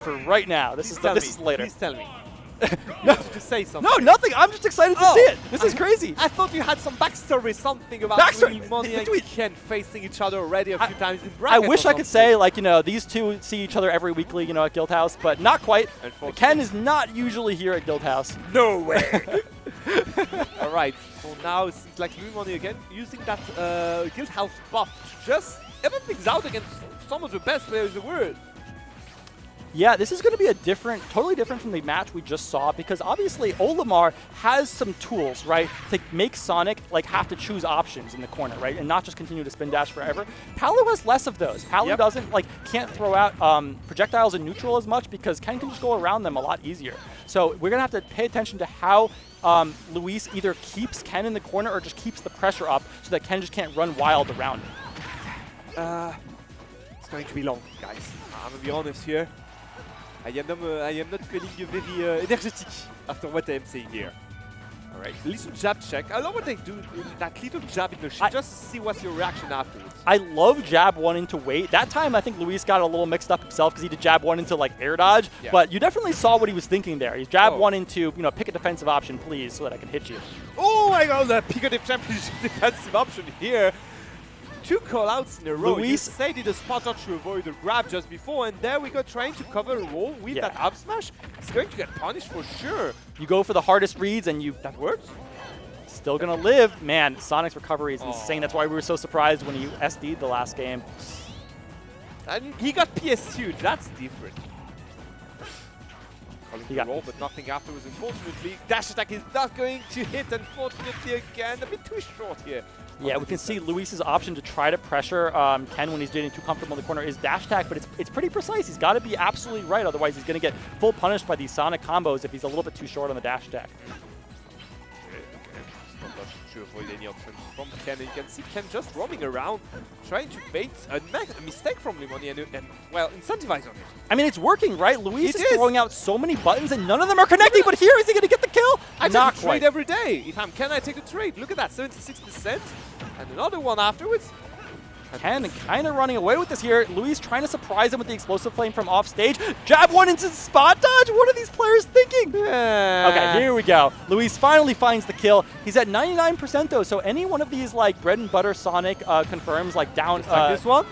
for right now. This is later. Please tell me. No, to say something. no, nothing. I'm just excited to see it. This is crazy. I thought you had some backstory, something about Money and Ken facing each other already a few times in brackets. I wish I could say, like, you know, these two see each other every weekly, you know, at Guildhouse, but not quite. Ken is not usually here at Guildhouse. No way. All right. So now it's like Money again using that Guildhouse buff to just even things out against some of the best players in the world. Yeah, this is going to be totally different from the match we just saw, because obviously Olimar has some tools, right, to make Sonic like have to choose options in the corner, right, and not just continue to spin dash forever. Palu has less of those. Palu can't throw out projectiles in neutral as much because Ken can just go around them a lot easier. So we're going to have to pay attention to how Luis either keeps Ken in the corner or just keeps the pressure up so that Ken just can't run wild around him. It's going to be long, guys. I'm going to be honest here. I am not feeling very energetic after what I am saying here. All right, little jab check. I love what they do, that little jab in the shit, just to see what's your reaction afterwards. I love jab 1 into wait. That time I think Luis got a little mixed up himself because he did jab 1 into like air dodge, but you definitely saw what he was thinking there. He's jab 1 into, you know, pick a defensive option, please, so that I can hit you. Oh my god, the pick a defensive option here. 2 call-outs in a row. Luis Say did a spot dodge to avoid the grab just before, and there we go trying to cover a wall with that up smash. He's going to get punished for sure. You go for the hardest reads and that works. Still gonna live. Man, Sonic's recovery is insane. That's why we were so surprised when he SD'd the last game. And he got PS2'd, that's different. He got roll, but nothing afterwards, unfortunately. Dash attack is not going to hit, unfortunately, again. A bit too short here. Yeah, we can see Luis's option to try to pressure Ken when he's getting too comfortable in the corner is dash attack, but it's pretty precise. He's got to be absolutely right, otherwise he's going to get full punished by these Sonic combos if he's a little bit too short on the dash attack. To avoid any options from Ken, and you can see Ken just roaming around, trying to bait a mistake from Limoni and well, incentivize on it. I mean, it's working, right? Luis is throwing out so many buttons and none of them are connecting, but here, is he going to get the kill? I take a trade every day. If I'm Ken, I take a trade. Look at that, 76%, and another one afterwards. Ken kind of running away with this here. Luis trying to surprise him with the explosive flame from off stage. Jab 1 into spot dodge. What are these players thinking? Okay, here we go. Luis finally finds the kill. He's at 99% though, so any one of these like bread and butter Sonic confirms like down. Like this one?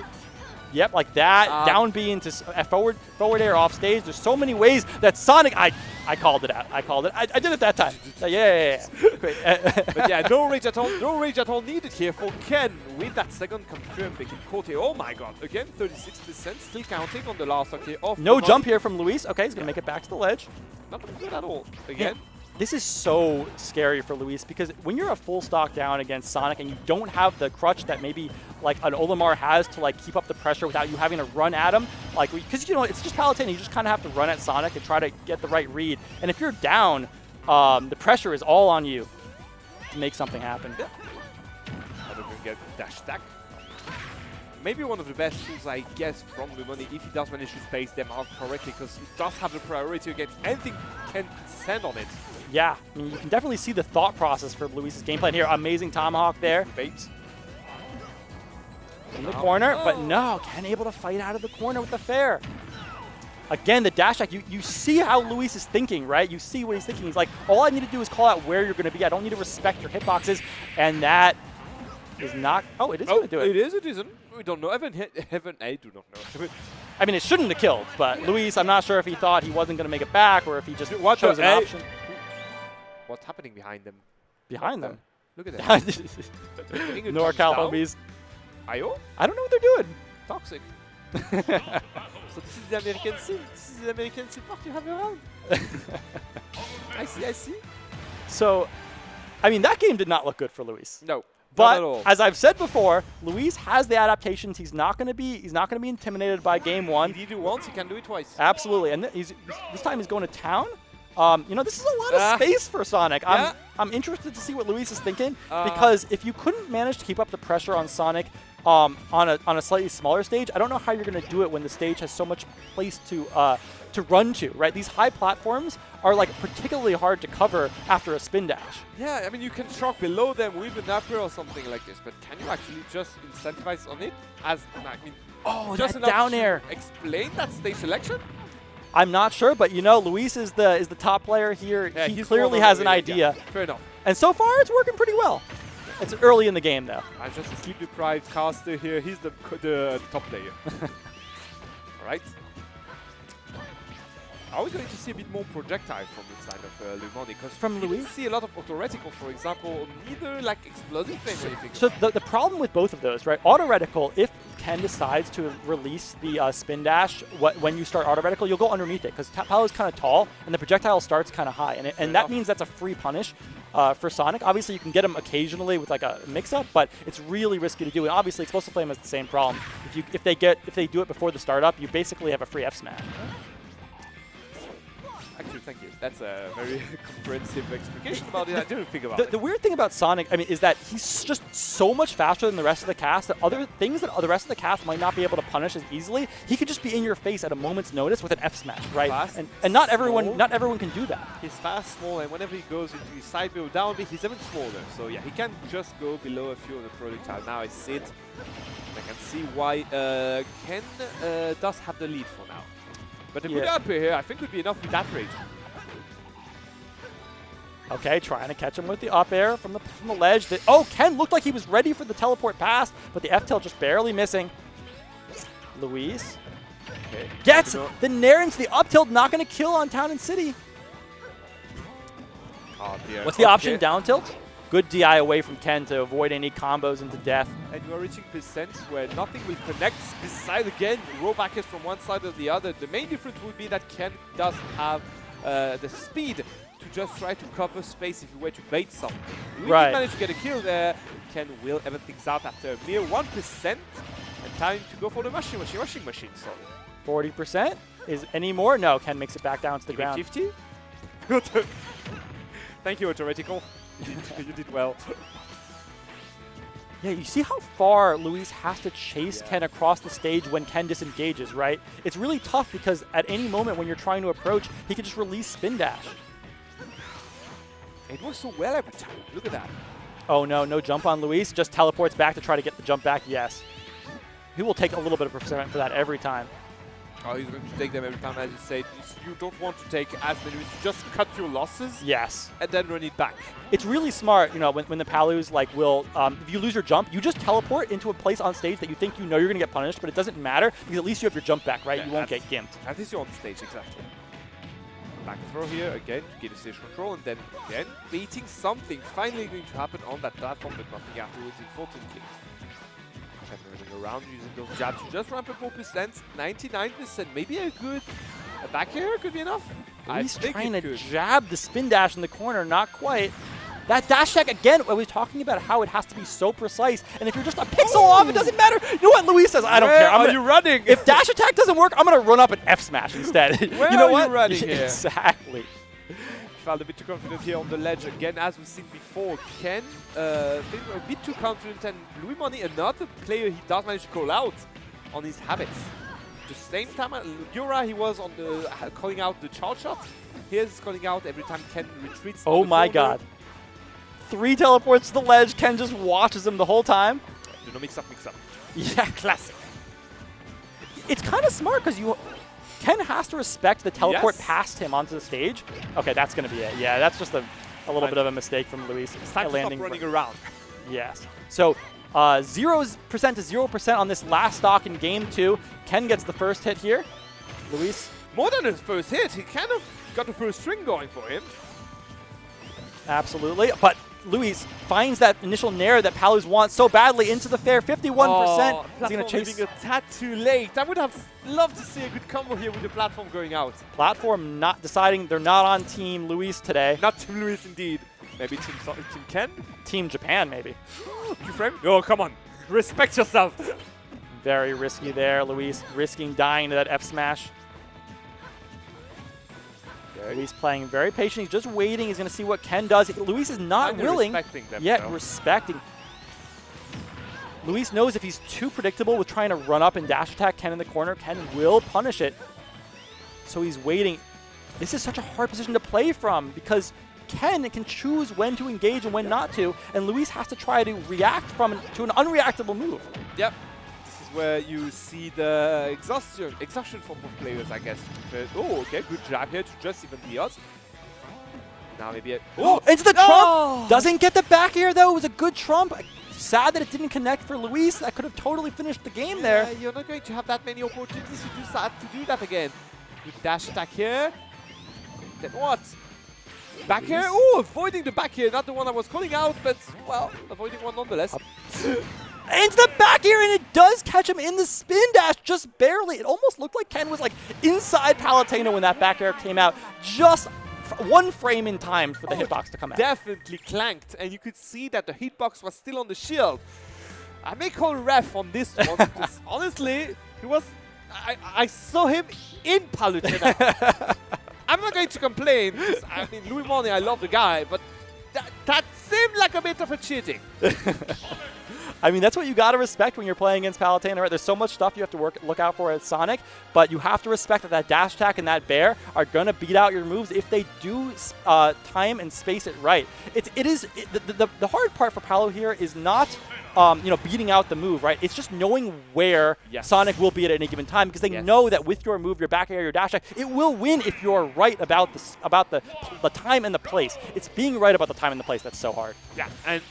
Yep, like that. Down B into forward air off stage. There's so many ways that Sonic. I called it out. I called it. I did it that time. Yeah. But yeah, no rage at all. No rage at all needed here for Ken with that second confirmed big quarter. Oh my god! Again, 36%. Still counting on the last off. No jump here from Luis. Okay, he's gonna make it back to the ledge. Not good at all. Again. Yeah. This is so scary for Luis because when you're a full stock down against Sonic and you don't have the crutch that maybe like an Olimar has to like keep up the pressure without you having to run at him, like because you know it's just Palutena, you just kind of have to run at Sonic and try to get the right read. And if you're down, the pressure is all on you to make something happen. Yeah. I don't even get dash stack. Maybe one of the best tools, I guess, from Lumoni if he does manage to space them out correctly, because he does have the priority against anything can send on it. Yeah, I mean, you can definitely see the thought process for Luis's game plan here. Amazing tomahawk there. Bait. In the corner, but no, Ken able to fight out of the corner with the fair. Again, the dash attack, you see how Luis is thinking, right? You see what he's thinking. He's like, all I need to do is call out where you're going to be. I don't need to respect your hitboxes. And that is not... Oh, it is going to do it. It is, it isn't. We don't know. I do not know. I mean, it shouldn't have killed, but Luis, I'm not sure if he thought he wasn't going to make it back or if he just chose an option. What's happening behind them? Behind them? Look at that. NorCal homies. IO? I don't know what they're doing. Toxic. So this is the American scene. This is the American support you have around. I see. So, I mean, that game did not look good for Luis. No. But as I've said before, Luis has the adaptations. He's not going to be intimidated by game one. If he did it once, he can do it twice. Absolutely, and this time he's going to town. You know, this is a lot of space for Sonic. Yeah. I'm interested to see what Luis is thinking because if you couldn't manage to keep up the pressure on Sonic on a slightly smaller stage, I don't know how you're going to do it when the stage has so much place to run to, right? These high platforms are like particularly hard to cover after a spin dash. Yeah, I mean, you can shock below them with an upper or something like this, but can you actually just incentivize on it? As I mean, oh, just that down air. Explain that stage selection? I'm not sure, but you know, Luis is the top player here. Yeah, he clearly has an idea. Yeah, fair enough. And so far, it's working pretty well. It's early in the game, though. I'm just a sleep-deprived caster here. He's the top player. All right. Are we going to see a bit more projectile from the side of Lumoni? Because from Luis, see a lot of auto-reticle, for example, neither like explosive flame or anything. So the problem with both of those, right? Auto-reticle, if Ken decides to release the spin dash when you start auto-reticle, you'll go underneath it because Palu is kind of tall and the projectile starts kind of high, and that means that's a free punish for Sonic. Obviously, you can get him occasionally with like a mix-up, but it's really risky to do. And obviously, Explosive Flame has the same problem. If they do it before the startup, you basically have a free F smash. Actually, thank you. That's a very comprehensive explication about it. I didn't think about it. The weird thing about Sonic, I mean, is that he's just so much faster than the rest of the cast that other things that the rest of the cast might not be able to punish as easily, he could just be in your face at a moment's notice with an F smash, right? Fast, and not everyone can do that. He's fast, small, and whenever he goes into his side B or down B, he's even smaller. So yeah, he can just go below a few of the projectile. Now I see it. I can see why Ken does have the lead for now. But a good up here, I think, would be enough with that rage. Okay, trying to catch him with the up air from the ledge. Oh, Ken looked like he was ready for the teleport pass, but the F tilt just barely missing. Luis gets the nair into the up tilt, not going to kill on Town and City. Oh, dear. What's the option? Down tilt? Good DI away from Ken to avoid any combos into death. And you are reaching percents where nothing will connect. Beside again, rollback is from one side or the other. The main difference would be that Ken doesn't have the speed to just try to cover space if you were to bait something. If right. You manage to get a kill there, Ken will even things out after a mere 1%. And time to go for the rushing machine. So 40% is any more? No, Ken makes it back down to the ground. 50? Thank you, Autoretical. You did well. Yeah, you see how far Luis has to chase Ken across the stage when Ken disengages, right? It's really tough because at any moment when you're trying to approach, he can just release spin dash. It works so well every time. Look at that. Oh no, no jump on Luis. Just teleports back to try to get the jump back. Yes. He will take a little bit of percent for that every time. Oh, he's going to take them every time, as you say. You don't want to take as many risks. Just cut your losses. Yes. And then run it back. It's really smart, you know, when the Palus like will, if you lose your jump, you just teleport into a place on stage that you think you know you're going to get punished, but it doesn't matter because at least you have your jump back, right? Yeah, you won't get gimped. At least you're on stage, exactly. Back throw here again to get a stage control, and then again beating something finally going to happen on that platform, but nothing afterwards, unfortunately. Running around using those jabs to just ramp up more percents, 99%. Maybe a good back air could be enough. He's trying to jab the spin dash in the corner, not quite. That dash attack, again, I was talking about how it has to be so precise, and if you're just a pixel off, it doesn't matter. You know what Luis says? I don't care. Are you running? If dash attack doesn't work, I'm going to run up an F smash instead. Where you know are what? you running here? Exactly. Felt a bit too confident here on the ledge again, as we've seen before. Ken a bit too confident, and Louis Money, another player he does manage to call out on his habits. At the same time, Yura, he was on the calling out the charge shot. Here's calling out every time Ken retreats. Oh my god. 3 teleports to the ledge. Ken just watches him the whole time. No mix up. Yeah, classic. It's kind of smart because Ken has to respect the teleport past him onto the stage. Okay, that's going to be it. Yeah, that's just a little bit of a mistake from Luis. It's time to stop running around. Yes. So 0% to 0% on this last stock in game 2. Ken gets the first hit here. Luis. More than his first hit. He kind of got the first string going for him. Absolutely. But Luis finds that initial nair that Palus wants so badly into the fair. 51%. Oh, he's going to chase. Leaving a tad too late. I would have loved to see a good combo here with the platform going out. Platform not deciding they're not on Team Luis today. Not Team Luis indeed. Maybe Team Ken? Team Japan, maybe. Q-frame? Oh, come on. Respect yourself. Very risky there, Luis. Risking dying to that F smash. Luis playing very patient. He's just waiting. He's going to see what Ken does. Luis is not willing. Respecting. Luis knows if he's too predictable with trying to run up and dash attack Ken in the corner, Ken will punish it. So he's waiting. This is such a hard position to play from because Ken can choose when to engage and when not to, and Luis has to try to react to an unreactable move. Yep. This is where you see the exhaustion from both players, I guess. Oh, okay, good jab here to just even the odds. Now maybe into the trump! Doesn't get the back air though. It was a good trump. Sad that it didn't connect for Luis. That could have totally finished the game there. You're not going to have that many opportunities to do that again. Good dash attack here. Then what? Back air? Oh, avoiding the back air. Not the one I was calling out, but, well, avoiding one nonetheless. Into the back air, and it does catch him in the spin dash, just barely. It almost looked like Ken was like inside Palutena when that back air came out. Just one frame in time for the hitbox to come out. Definitely clanked, and you could see that the hitbox was still on the shield. I may call ref on this one, because honestly, he was. I saw him in Palutena. I'm not going to complain, because I mean, Louis Money, I love the guy, but that seemed like a bit of a cheating. I mean, that's what you got to respect when you're playing against Palutena, right? There's so much stuff you have to look out for as Sonic, but you have to respect that that dash attack and that bear are going to beat out your moves if they do time and space it right. The hard part for Palu here is not beating out the move, right? It's just knowing where Sonic will be at any given time, because they know that with your move, your back air, your dash attack, it will win if you're right about the time and the place. It's being right about the time and the place that's so hard. Yeah, and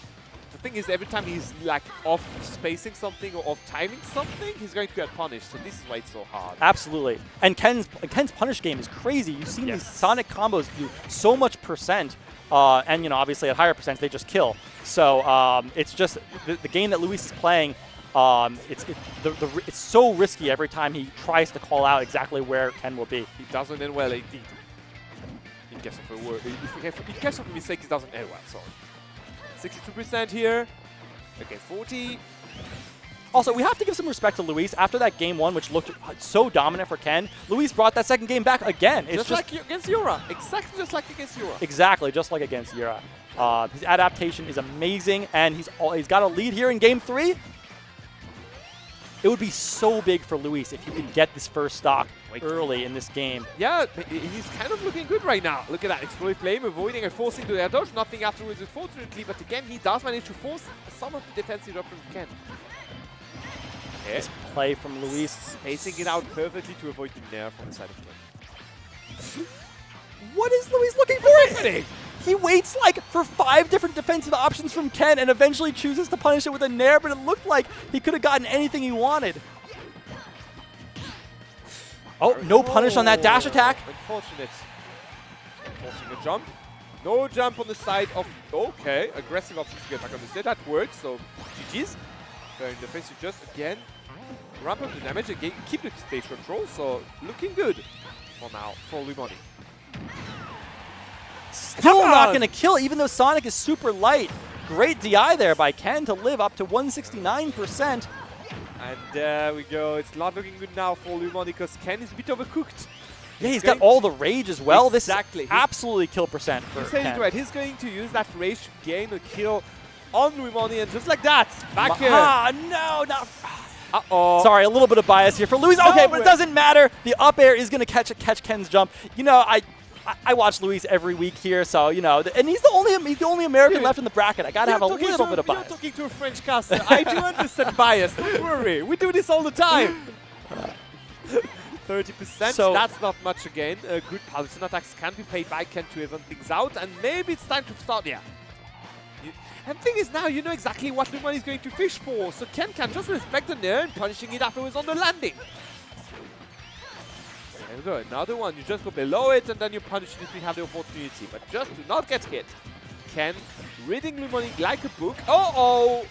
the thing is, every time he's like off spacing something or off timing something, he's going to get punished. So this is why it's so hard. Absolutely. And Ken's punish game is crazy. You've seen these Sonic combos do so much percent, and obviously at higher percent they just kill. So it's just the game that Luis is playing. It's so risky every time he tries to call out exactly where Ken will be. He doesn't end well, indeed. In case of a mistake, he doesn't end well. Sorry. 62% here against 40. Also, we have to give some respect to Luis. After that game one, which looked so dominant for Ken, Luis brought that second game back again. It's just like against Yura. Exactly just like against Yura. Exactly, just like against Yura. His adaptation is amazing, and he's got a lead here in game 3. It would be so big for Luis if he could get this first stock early in this game. Yeah, he's kind of looking good right now. Look at that. Exploit flame, avoiding and forcing the air dodge. Nothing afterwards, unfortunately. But again, he does manage to force some of the defensive options he can. This play from Luis. Spacing it out perfectly to avoid the nair from the side of Ken. What is Luis looking for? He waits like for 5 different defensive options from Ken and eventually chooses to punish it with a nair, but it looked like he could have gotten anything he wanted. Oh, no punish on that dash attack. Unfortunate. Forcing a jump. No jump on the side of... Okay, aggressive option to get back on the stage. That works, so GG's. Fair in the face, you just, again, ramp up the damage, again, keep the stage control, so looking good for now, for Lumoni. Still not going to kill, even though Sonic is super light. Great DI there by Ken to live up to 169%. And there we go. It's not looking good now for Lumoni because Ken is a bit overcooked. Yeah, he's got all the rage as well. Exactly. This is absolutely kill percent for Ken. It right. He's going to use that rage to gain a kill on Lumoni, and just like that, back here. No, not... Uh-oh. Sorry, a little bit of bias here for Luis. Okay, but it doesn't matter. The up air is going to catch Ken's jump. I watch Luis every week here, so and he's the only American left in the bracket. I gotta have a little bit of bias. You're talking to a French caster. I do understand bias. Don't worry, we do this all the time. 30%. So that's not much again. Good Palutena attacks can be played by Ken to even things out, and maybe it's time to start. Yeah. And the thing is, now you know exactly what Lumoni is going to fish for, so Ken can just respect the nair and punishing it afterwards on the landing. There we go, another one. You just go below it and then you punish it if you have the opportunity. But just do not get hit. Ken reading Lumoni like a book. Uh-oh!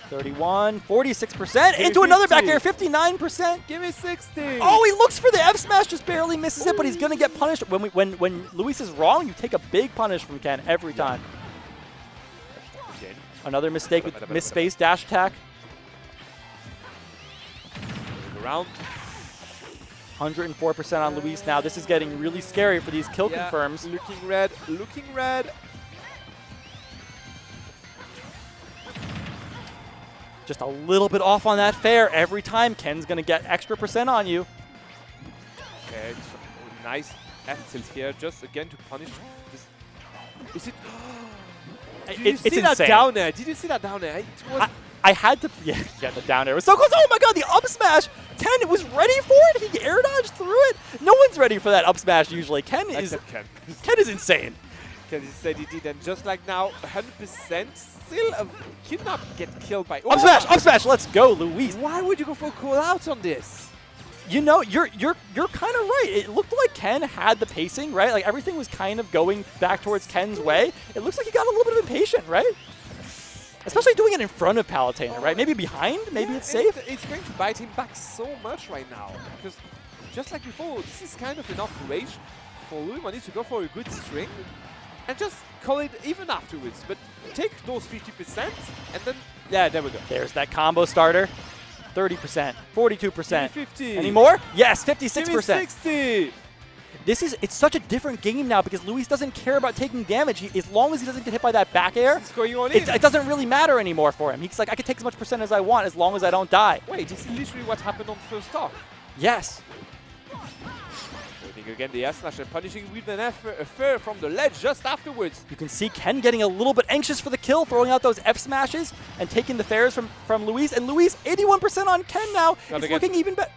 31, 46%, into another back air, 59%. Give me 60. Oh, he looks for the F smash, just barely misses it, but he's gonna get punished. When Luis is wrong, you take a big punish from Ken every time. Another mistake with misspaced dash attack. Around. 104% on Luis now. This is getting really scary for these kill confirms. Looking red, looking red. Just a little bit off on that fair. Every time, Ken's going to get extra percent on you. Okay, nice F tilt here, just again to punish this. Is it... Did you see that down there? Did you see that down there? It was I had to, yeah, the down air was so close. Oh my god, the up smash! Ken was ready for it. He air dodged through it. No one's ready for that up smash usually. Ken is insane. Ken said he did, and just like now, 100% still cannot get killed by. Up smash! Let's go, Luis. Why would you go for a call out on this? You know, you're kind of right. It looked like Ken had the pacing, right? Like everything was kind of going back towards Ken's way. It looks like he got a little bit of impatient, right? Especially doing it in front of Palutena, right? Maybe behind, maybe it's safe. It's going to bite him back so much right now. Because just like before, this is kind of enough rage for Louis to go for a good string and just call it even afterwards. But take those 50% and then, yeah, there we go. There's that combo starter. 30%, 42%. 50. Any more? Yes, 56%. 60. It's such a different game now because Luis doesn't care about taking damage. As long as he doesn't get hit by that back air, it doesn't really matter anymore for him. He's like, I can take as much percent as I want as long as I don't die. Wait, this is literally what happened on first stock. Yes. Waiting again the S-Slash and punishing with an Aether from the ledge just afterwards. You can see Ken getting a little bit anxious for the kill, throwing out those F smashes and taking the fares from Luis. And Luis, 81% on Ken now. It's looking even better.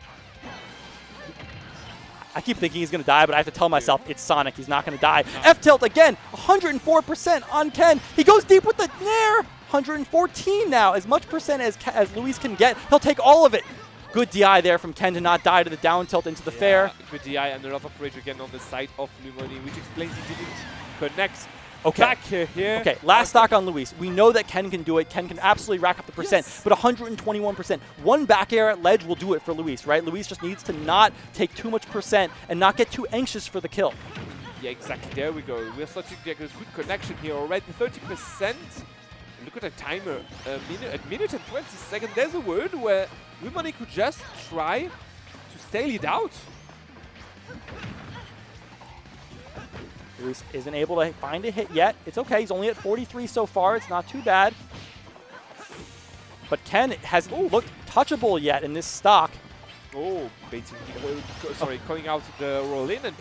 I keep thinking he's going to die, but I have to tell myself it's Sonic. He's not going to die. F-tilt again, 104% on Ken. He goes deep with the Nair. 114 now, as much percent as Luis can get. He'll take all of it. Good DI there from Ken to not die to the down tilt into the fair. Good DI and a lot of rage again on the side of Lumoni, which explains he didn't connect. Okay. Back here. Okay, last stock on Luis. We know that Ken can do it. Ken can absolutely rack up the percent, but 121%. One back air at ledge will do it for Luis, right? Luis just needs to not take too much percent and not get too anxious for the kill. Yeah, exactly. There we go. We're starting to get a good connection here already. 30%. Look at the timer. A minute and 20 seconds. There's a word where Lumoni could just try to stale it out. Luis isn't able to find a hit yet. It's okay. He's only at 43 so far. It's not too bad. But Ken hasn't looked touchable yet in this stock. Oh, baiting. Sorry, calling out the roll in and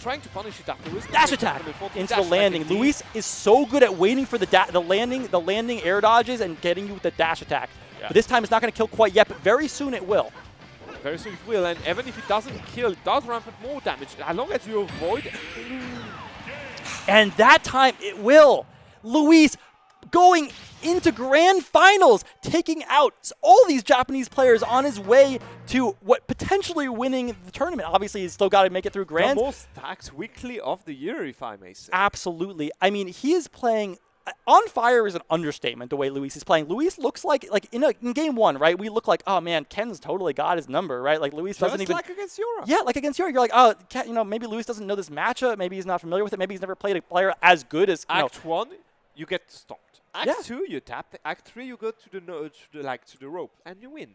trying to punish it afterwards. Dash attack into the landing. Luis is so good at waiting for the landing air dodges and getting you with the dash attack. Yeah. But this time it's not going to kill quite yet, but very soon it will. Very soon it will, and even if it doesn't kill, it does ramp up more damage. As long as you avoid. And that time it will. Luis going into grand finals, taking out all these Japanese players on his way to what potentially winning the tournament. Obviously, he's still got to make it through grands. The most stacked weekly of the year, if I may say. Absolutely. I mean, he is playing. On fire is an understatement, the way Luis is playing. Luis looks like in game one, right? We look like, oh man, Ken's totally got his number, right? Like Luis doesn't even. Like against Europe. Yeah, like against Europe. You're like, oh, maybe Luis doesn't know this matchup. Maybe he's not familiar with it. Maybe he's never played a player as good as. Act 1, you get stopped. Act 2, you tap. Act 3, you go to the rope and you win.